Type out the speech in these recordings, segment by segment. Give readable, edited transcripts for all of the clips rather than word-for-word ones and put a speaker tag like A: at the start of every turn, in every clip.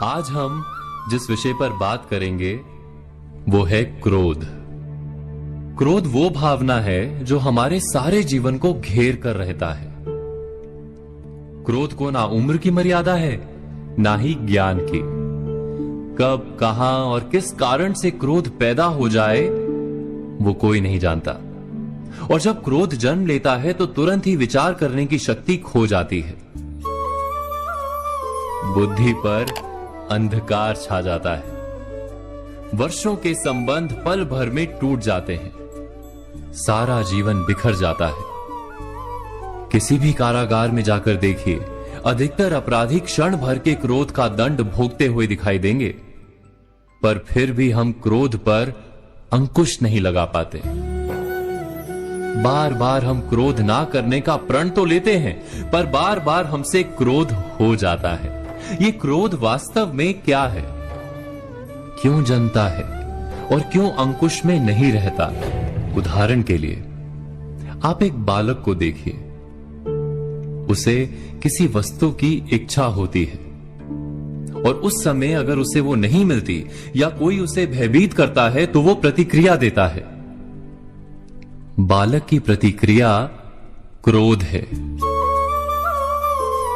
A: आज हम जिस विषय पर बात करेंगे वो है क्रोध। क्रोध वो भावना है जो हमारे सारे जीवन को घेर कर रहता है। क्रोध को ना उम्र की मर्यादा है, ना ही ज्ञान की। कब, कहां और किस कारण से क्रोध पैदा हो जाए वो कोई नहीं जानता। और जब क्रोध जन्म लेता है तो तुरंत ही विचार करने की शक्ति खो जाती है। बुद्धि पर अंधकार छा जाता है। वर्षों के संबंध पल भर में टूट जाते हैं। सारा जीवन बिखर जाता है। किसी भी कारागार में जाकर देखिए, अधिकतर अपराधी क्षण भर के क्रोध का दंड भोगते हुए दिखाई देंगे, पर फिर भी हम क्रोध पर अंकुश नहीं लगा पाते। बार बार हम क्रोध ना करने का प्रण तो लेते हैं, पर बार बार हमसे क्रोध हो जाता है। ये क्रोध वास्तव में क्या है, क्यों जन्मता है और क्यों अंकुश में नहीं रहता? उदाहरण के लिए आप एक बालक को देखिए। उसे किसी वस्तु की इच्छा होती है और उस समय अगर उसे वो नहीं मिलती या कोई उसे भयभीत करता है तो वो प्रतिक्रिया देता है। बालक की प्रतिक्रिया क्रोध है,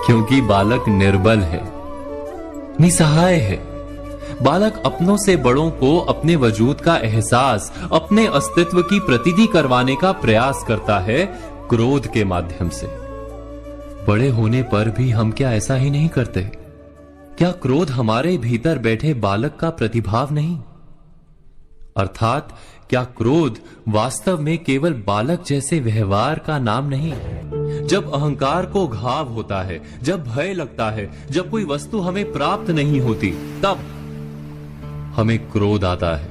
A: क्योंकि बालक निर्बल है, निसहाय है। बालक अपनों से बड़ों को अपने वजूद का एहसास, अपने अस्तित्व की प्रतीति करवाने का प्रयास करता है क्रोध के माध्यम से। बड़े होने पर भी हम क्या ऐसा ही नहीं करते? क्या क्रोध हमारे भीतर बैठे बालक का प्रतिभाव नहीं? अर्थात क्या क्रोध वास्तव में केवल बालक जैसे व्यवहार का नाम नहीं? जब अहंकार को घाव होता है, जब भय लगता है, जब कोई वस्तु हमें प्राप्त नहीं होती, तब हमें क्रोध आता है।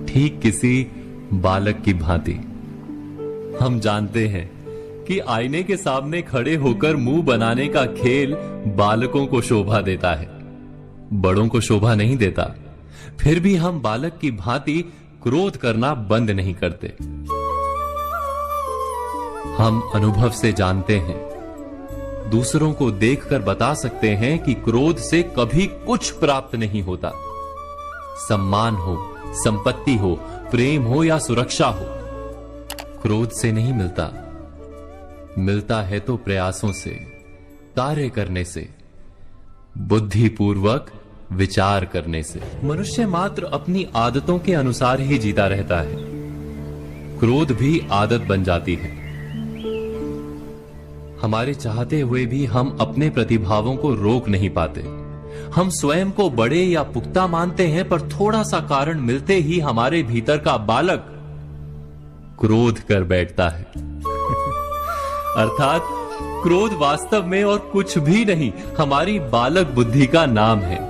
A: ठीक किसी बालक की भांति। हम जानते हैं कि आईने के सामने खड़े होकर मुंह बनाने का खेल बालकों को शोभा देता है, बड़ों को शोभा नहीं देता। फिर भी हम बालक की भांति क्रोध करना बंद नहीं करते। हम अनुभव से जानते हैं, दूसरों को देखकर बता सकते हैं कि क्रोध से कभी कुछ प्राप्त नहीं होता। सम्मान हो, संपत्ति हो, प्रेम हो या सुरक्षा हो, क्रोध से नहीं मिलता। मिलता है तो प्रयासों से, कार्य करने से, बुद्धिपूर्वक विचार करने से। मनुष्य मात्र अपनी आदतों के अनुसार ही जीता रहता है। क्रोध भी आदत बन जाती है। हमारे चाहते हुए भी हम अपने प्रतिभावों को रोक नहीं पाते। हम स्वयं को बड़े या पुख्ता मानते हैं, पर थोड़ा सा कारण मिलते ही हमारे भीतर का बालक क्रोध कर बैठता है। अर्थात क्रोध वास्तव में और कुछ भी नहीं, हमारी बालक बुद्धि का नाम है।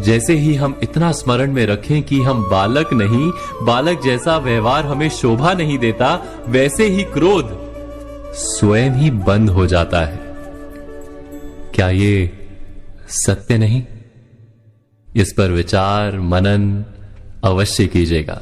A: जैसे ही हम इतना स्मरण में रखें कि हम बालक नहीं, बालक जैसा व्यवहार हमें शोभा नहीं देता, वैसे ही क्रोध स्वयं ही बंद हो जाता है। क्या ये सत्य नहीं? इस पर विचार मनन अवश्य कीजिएगा।